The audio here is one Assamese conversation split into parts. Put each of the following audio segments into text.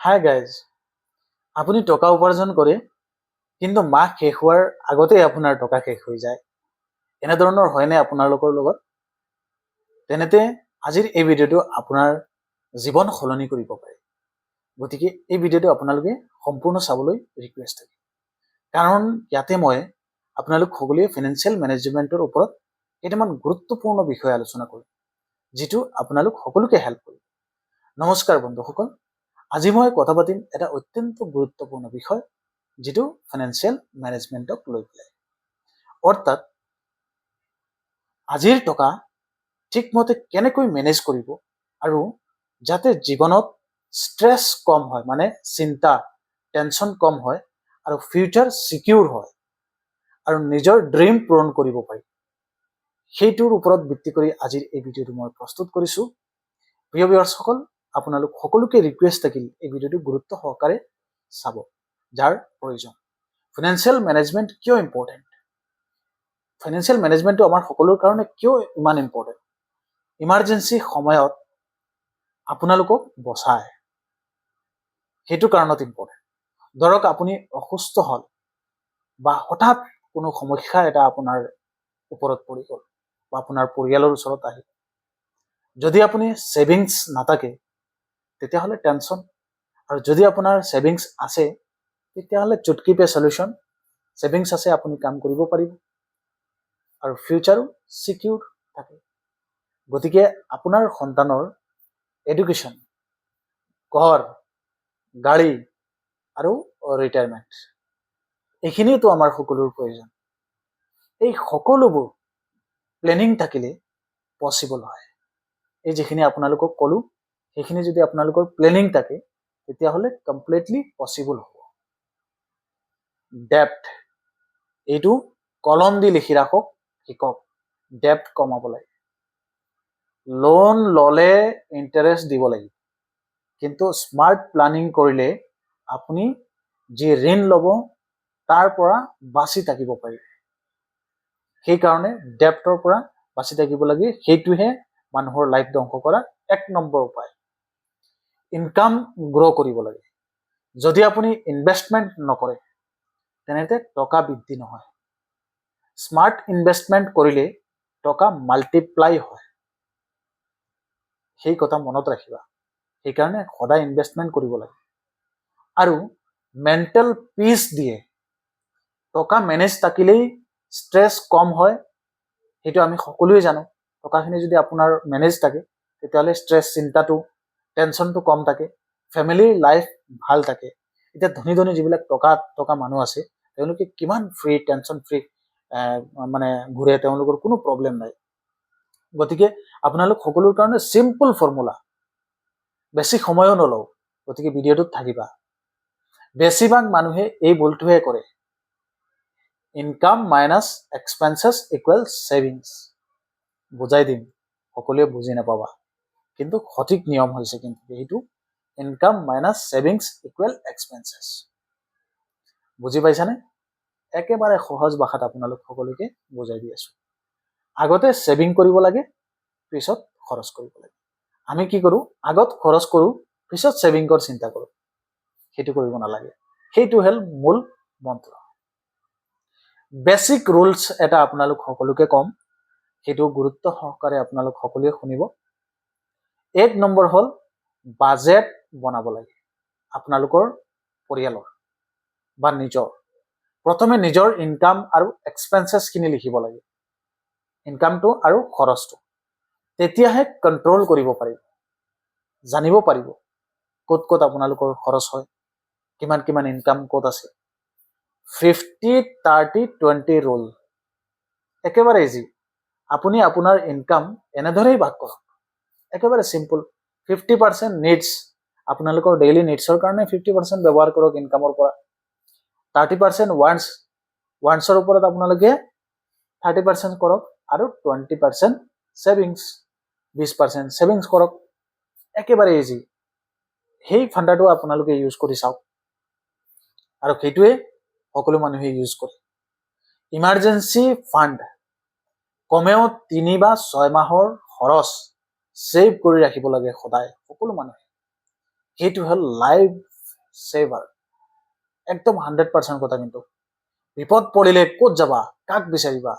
হাই গাইজ, আপুনি টকা উপাৰ্জন কৰে কিন্তু মাহ শেষ হোৱাৰ আগতেই আপোনাৰ টকা শেষ হৈ যায়। এনেধৰণৰ হয়নে আপোনালোকৰ লগত? তেনেতে আজিৰ এই ভিডিঅ'টো আপোনাৰ জীৱন সলনি কৰিব পাৰে। গতিকে এই ভিডিঅ'টো আপোনালোকে সম্পূৰ্ণ চাবলৈ ৰিকুৱেষ্ট থাকে, কাৰণ ইয়াতে মই আপোনালোক সকলোৱে ফাইনেন্সিয়েল মেনেজমেণ্টৰ ওপৰত কেইটামান গুৰুত্বপূৰ্ণ বিষয় আলোচনা কৰিম, যিটো আপোনালোক সকলোকে হেল্প কৰিব। নমস্কাৰ বন্ধুসকল, আজি মই কথা পাতিম এটা অত্যন্ত গুৰুত্বপূৰ্ণ বিষয়, যিটো ফাইনেন্সিয়েল মেনেজমেণ্টক লৈ পেলাই। অৰ্থাৎ আজিৰ টকা ঠিকমতে কেনেকৈ মেনেজ কৰিব আৰু যাতে জীৱনত ষ্ট্ৰেছ কম হয়, মানে চিন্তা টেনশ্যন কম হয় আৰু ফিউচাৰ চিকিউৰ হয় আৰু নিজৰ ড্ৰিম পূৰণ কৰিব পাৰি, সেইটোৰ ওপৰত ভিত্তি কৰি আজিৰ এই ভিডিঅ'টো মই প্ৰস্তুত কৰিছোঁ। প্ৰিয় ভিউৱাৰ্ছসকল, আপোনালোক সকলোকে ৰিকুৱেষ্ট থাকিল এই ভিডিঅ'টো গুৰুত্ব সহকাৰে চাব, যাৰ প্ৰয়োজন। ফাইনেন্সিয়েল মেনেজমেণ্ট কিয় ইম্পৰ্টেণ্ট? ফাইনেন্সিয়েল মেনেজমেণ্টটো আমাৰ সকলোৰ কাৰণে কিয় ইমান ইম্পৰ্টেণ্ট? ইমাৰ্জেঞ্চি সময়ত আপোনালোকক বচায়, সেইটো কাৰণত ইম্পৰ্টেণ্ট। ধৰক আপুনি অসুস্থ হ'ল বা হঠাৎ কোনো সমস্যা এটা আপোনাৰ ওপৰত পৰি গ'ল বা আপোনাৰ পৰিয়ালৰ ওচৰত আহিল, যদি আপুনি ছেভিংছ নাথাকে তেতিয়াহ'লে টেনশ্যন, আৰু যদি আপোনাৰ ছেভিংছ আছে তেতিয়াহ'লে চুটকি পে সলিউশ্যন। ছেভিংছ আছে, আপুনি কাম কৰিব পাৰিব আৰু ফিউচাৰো চিকিউৰ থাকে। গতিকে আপোনাৰ সন্তানৰ এডুকেশ্যন, ঘৰ, গাড়ী আৰু ৰিটায়াৰমেণ্ট, এইখিনিতো আমাৰ সকলোৰ প্ৰয়োজন। এই সকলোবোৰ প্লেনিং থাকিলে পচিবল হয়। এই যিখিনি আপোনালোকক ক'লো, সেইখিনি যদি আপোনালোকৰ প্লেনিং থাকে তেতিয়াহ'লে কমপ্লিটলি পচিবল হ'ব। ডেপ্ট, এইটো কলম দি লিখি ৰাখক, শিকক। ডেপ্ট কমাব লাগে। লোন ল'লে ইণ্টাৰেষ্ট দিব লাগিব, কিন্তু স্মাৰ্ট প্লানিং কৰিলে আপুনি যি ঋণ ল'ব তাৰ পৰা বাচি থাকিব পাৰিব। সেইকাৰণে ডেপ্টৰ পৰা বাচি থাকিব লাগে। সেইটোহে মানুহৰ লাইফ ধ্বংস কৰা এক নম্বৰ উপায়। ইনকাম গ্ৰ' কৰিব লাগে। যদি আপুনি ইনভেষ্টমেণ্ট নকৰে তেনেতে টকা বৃদ্ধি নহয়। স্মাৰ্ট ইনভেষ্টমেণ্ট কৰিলে টকা মাল্টিপ্লাই হয়, সেই কথা মনত ৰাখিবা। সেইকাৰণে সদায় ইনভেষ্টমেণ্ট কৰিব লাগে। আৰু মেণ্টেল পিচ দিয়ে। টকা মেনেজ থাকিলেই ষ্ট্ৰেছ কম হয়, সেইটো আমি সকলোৱে জানো। টকাখিনি যদি আপোনাৰ মেনেজ থাকে তেতিয়াহ'লে ষ্ট্ৰেছ, চিন্তাটো, টেনশ্যনটো কম থাকে, ফেমিলিৰ লাইফ ভাল থাকে। এতিয়া ধনী ধনী যিবিলাক টকা মানুহ আছে, তেওঁলোকে কিমান ফ্ৰী, টেনশ্যন ফ্ৰী মানে ঘূৰে, তেওঁলোকৰ কোনো প্ৰব্লেম নাই। গতিকে আপোনালোক সকলোৰ কাৰণে চিম্পল ফৰ্মুলা, বেছি সময়ো নলওঁ, গতিকে ভিডিঅ'টোত থাকিবা। বেছিভাগ মানুহে এই ভুলটোহে কৰে, ইনকাম মাইনাছ এক্সপেন্সেছ ইকুৱেল ছেভিংছ। বুজাই দিম, সকলোৱে বুজি নাপাবা, কিন্তু সঠিক নিয়ম হৈছে কিন্তু এইটো, ইনকাম মাইনাছ ছেভিংছ ইকুৱেল এক্সপেন্সেছ। বুজি পাইছানে? একেবাৰে সহজ ভাষাত আপোনালোক সকলোকে বুজাই দি আছো। আগতে ছেভিং কৰিব লাগে, পিছত খৰচ কৰিব লাগে। আমি কি কৰোঁ, আগত খৰচ কৰোঁ, পিছত ছেভিংৰ চিন্তা কৰোঁ। সেইটো কৰিব নালাগে। সেইটো হ'ল মূল মন্ত্ৰ। বেছিক ৰুলছ এটা আপোনালোক সকলোকে কম, সেইটো গুৰুত্ব সহকাৰে আপোনালোক সকলোৱে শুনিব। 1 নম্বৰ হ'ল বাজেট বনাব লাগে আপোনালোকৰ পৰিয়ালৰ বা নিজৰ। প্ৰথমে নিজৰ ইনকাম আৰু এক্সপেন্সেছখিনি লিখিব লাগে, ইনকামটো আৰু খৰচটো। তেতিয়াহে কণ্ট্ৰল কৰিব পাৰিব, জানিব পাৰিব ক'ত ক'ত আপোনালোকৰ খৰচ হয়, কিমান কিমান ইনকাম ক'ত আছে। 50-30-20 ৰুল, একেবাৰে ইজি। আপুনি আপোনাৰ ইনকাম এনেদৰেই ভাগ কৰক, একেবাৰে চিম্পল। 50% নিডছ, আপোনালোকৰ ডেইলি নিডছৰ কাৰণে 50% ব্যৱহাৰ কৰক ইনকামৰ পৰা। 30% ৱান্টছৰ ওপৰত আপোনালোকে 30% কৰক, আৰু 20% ছেভিংছ, 20% ছেভিংছ কৰক। একেবাৰে ইজি। সেই ফাণ্ডাটো আপোনালোকে ইউজ কৰি চাওক, আৰু সেইটোৱে সকলো মানুহে ইউজ কৰে। ইমাৰ্জেঞ্চি ফাণ্ড, কমেও 3 বা 6 মাহৰ খৰচ ছেভ কৰি ৰাখিব লাগে সদায় সকলো মানুহে। সেইটো হ'ল লাইফ সেভাৰ। একদম 100% কথা। কিন্তু বিপদ পৰিলে ক'ত যাবা, কাক বিচাৰিবা,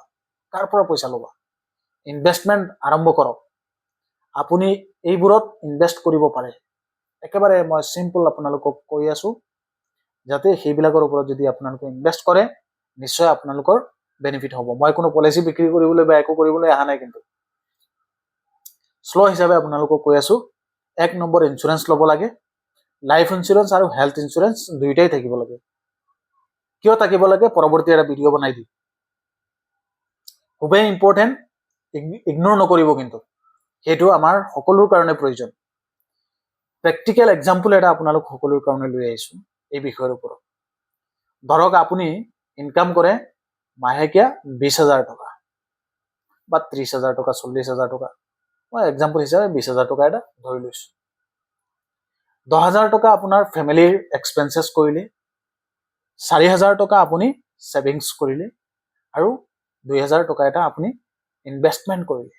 কাৰ পৰা পইচা ল'বা? ইনভেষ্টমেণ্ট আৰম্ভ কৰক। আপুনি এইবোৰত ইনভেষ্ট কৰিব পাৰে। একেবাৰে মই চিম্পল আপোনালোকক কৈ আছো, যাতে সেইবিলাকৰ ওপৰত যদি আপোনালোকে ইনভেষ্ট কৰে নিশ্চয় আপোনালোকৰ বেনিফিট হ'ব। মই কোনো পলিচি বিক্ৰী কৰিবলৈ বা একো কৰিবলৈ অহা নাই। কিন্তু শ্ল' হিচাপে আপোনালোকক কৈ আছো, 1 নম্বৰ ইঞ্চুৰেঞ্চ ল'ব লাগে। লাইফ ইঞ্চুৰেঞ্চ আৰু হেল্থ ইঞ্চুৰেঞ্চ দুইটাই থাকিব লাগে। কিয় থাকিব লাগে পৰৱৰ্তী এটা ভিডিঅ' বনাই দিম। খুবেই ইম্পৰ্টেণ্ট, ইগনোৰ নকৰিব। কিন্তু সেইটো আমাৰ সকলোৰ কাৰণে প্ৰয়োজন। প্ৰেক্টিকেল এক্সাম্পল এটা আপোনালোক সকলোৰ কাৰণে লৈ আহিছো এই বিষয়ৰ ওপৰত। ধৰক আপুনি ইনকাম কৰে মাহেকীয়া 20,000 টকা বা 30,000 টকা, 40,000 টকা। মই এক্সাম্পল হিচাপে 20,000 টকা এটা ধৰি লৈছো। 10,000 টকা আপোনাৰ ফেমিলিৰ এক্সপেন্সেছ কৰিলে, 4,000 টকা আপুনি ছেভিংছ কৰিলে, আৰু 2,000 টকা এটা আপুনি ইনভেষ্টমেণ্ট কৰিলে,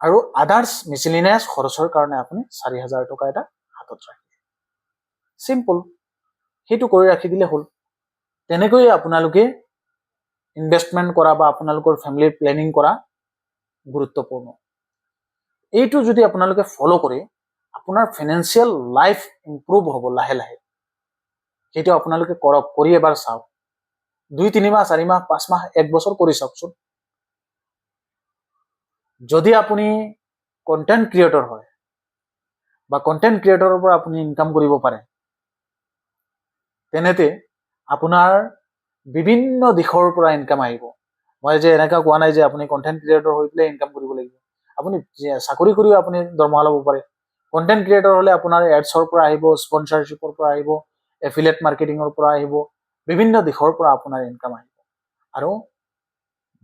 আৰু আদাৰ্ছ মিছলিনিয়াছ খৰচৰ কাৰণে আপুনি 4,000 টকা এটা হাতত ৰাখিলে। চিম্পল, সেইটো কৰি ৰাখি দিলে হ'ল। তেনেকৈ আপোনালোকে ইনভেষ্টমেণ্ট কৰা বা আপোনালোকৰ ফেমিলিৰ প্লেনিং কৰা গুৰুত্বপূৰ্ণ। এইটো যদি আপোনালোকে ফ'ল' কৰে আপোনাৰ ফাইনেন্সিয়েল লাইফ ইম্প্ৰুভ হ'ব লাহে লাহে। সেইটো আপোনালোকে কৰক, কৰি এবাৰ চাওক। 2-3 মাহ, 4 মাহ, 5 মাহ, 1 বছৰ কৰি চাওকচোন। যদি আপুনি কণ্টেণ্ট ক্ৰিয়েটৰ হয় বা কণ্টেণ্ট ক্ৰিয়েটৰৰ পৰা আপুনি ইনকাম কৰিব পাৰে, তেনেতে আপোনাৰ বিভিন্ন দিশৰ পৰা ইনকাম আহিব। মই যে এনেকুৱা কোৱা নাই যে আপুনি কণ্টেণ্ট ক্ৰিয়েটৰ হৈ পেলাই ইনকাম কৰিব লাগিব। আপুনি চাকৰি কৰিও আপুনি দৰমহা ল'ব পাৰে। কণ্টেণ্ট ক্ৰিয়েটৰ হ'লে আপোনাৰ এডছৰ পৰা আহিব, স্পনচাৰশ্বিপৰ পৰা আহিব, এফিলিয়েট মাৰ্কেটিঙৰ পৰা আহিব, বিভিন্ন দিশৰ পৰা আপোনাৰ ইনকাম আহিব। আৰু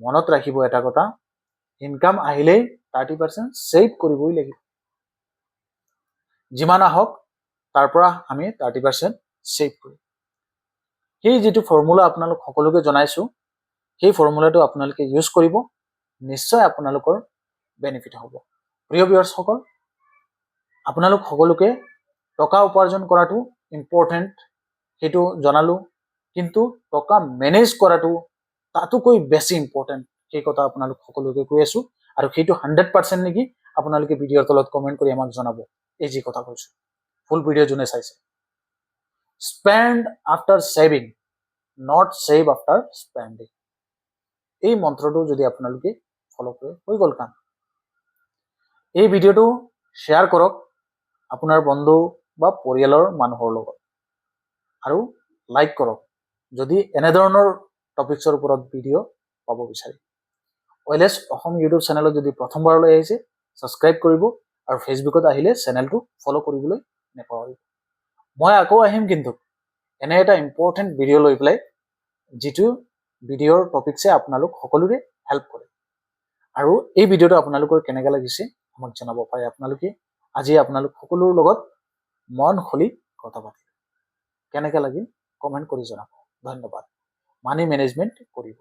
মনত ৰাখিব এটা কথা, ইনকাম আহিলেই 30% ছেভ কৰিবই লাগিব। যিমান আহক তাৰ পৰা আমি 30% ছেভ কৰিম। সেই যিটো ফৰ্মুলা আপোনালোক সকলোকে জনাইছো, সেই ফৰ্মুলাটো আপোনালোকে ইউজ কৰিব, নিশ্চয় আপোনালোকৰ বেনিফিট হ'ব। প্ৰিয় ভিউৱাৰ্ছসকল, আপোনালোক সকলোকে টকা উপাৰ্জন কৰাটো ইম্পৰ্টেণ্ট সেইটো জনালো, কিন্তু টকা মেনেজ কৰাটো তাতোকৈ বেছি ইম্পৰ্টেণ্ট সেই কথা আপোনালোক সকলোকে কৈ আছো। আৰু সেইটো 100% নেকি আপোনালোকে ভিডিঅ'ৰ তলত কমেণ্ট কৰি আমাক জনাব। এই যি কথা কৈছো, ফুল ভিডিঅ' যোনে চাইছে। Spend after saving, not save after spending. এই মন্ত্ৰটো যদি আপোনালোকে ফ'ল' কৰে হৈ গ'ল কাম। এই ভিডিঅ'টো শ্বেয়াৰ কৰক আপোনাৰ বন্ধু বা পৰিয়ালৰ মানুহৰ লগত, আৰু লাইক কৰক যদি এনেধৰণৰ টপিকছৰ ওপৰত ভিডিঅ' পাব বিচাৰে। ৱেলেছ অসম ইউটিউব চেনেলত যদি প্ৰথমবাৰলৈ আহিছে ছাবস্ক্ৰাইব কৰিব, আৰু ফেচবুকত আহিলে চেনেলটো ফ'ল' কৰিবলৈ নাপাহৰিব। মই আকৌ আহিম কিন্তু এনে এটা ইম্পৰ্টেণ্ট ভিডিঅ' লৈ পেলাই, যিটো ভিডিঅ'ৰ টপিকছে আপোনালোক সকলোৰে হেল্প কৰে। আৰু এই ভিডিঅ'টো আপোনালোকৰ কেনেকৈ লাগিছে আমাক জনাব পাৰে। আপোনালোকে আজি আপোনালোক সকলোৰ লগত মন খুলি কথা পাতিব, কেনেকৈ লাগিল কমেণ্ট কৰি জনাব। ধন্যবাদ। মানি মেনেজমেণ্ট কৰিব।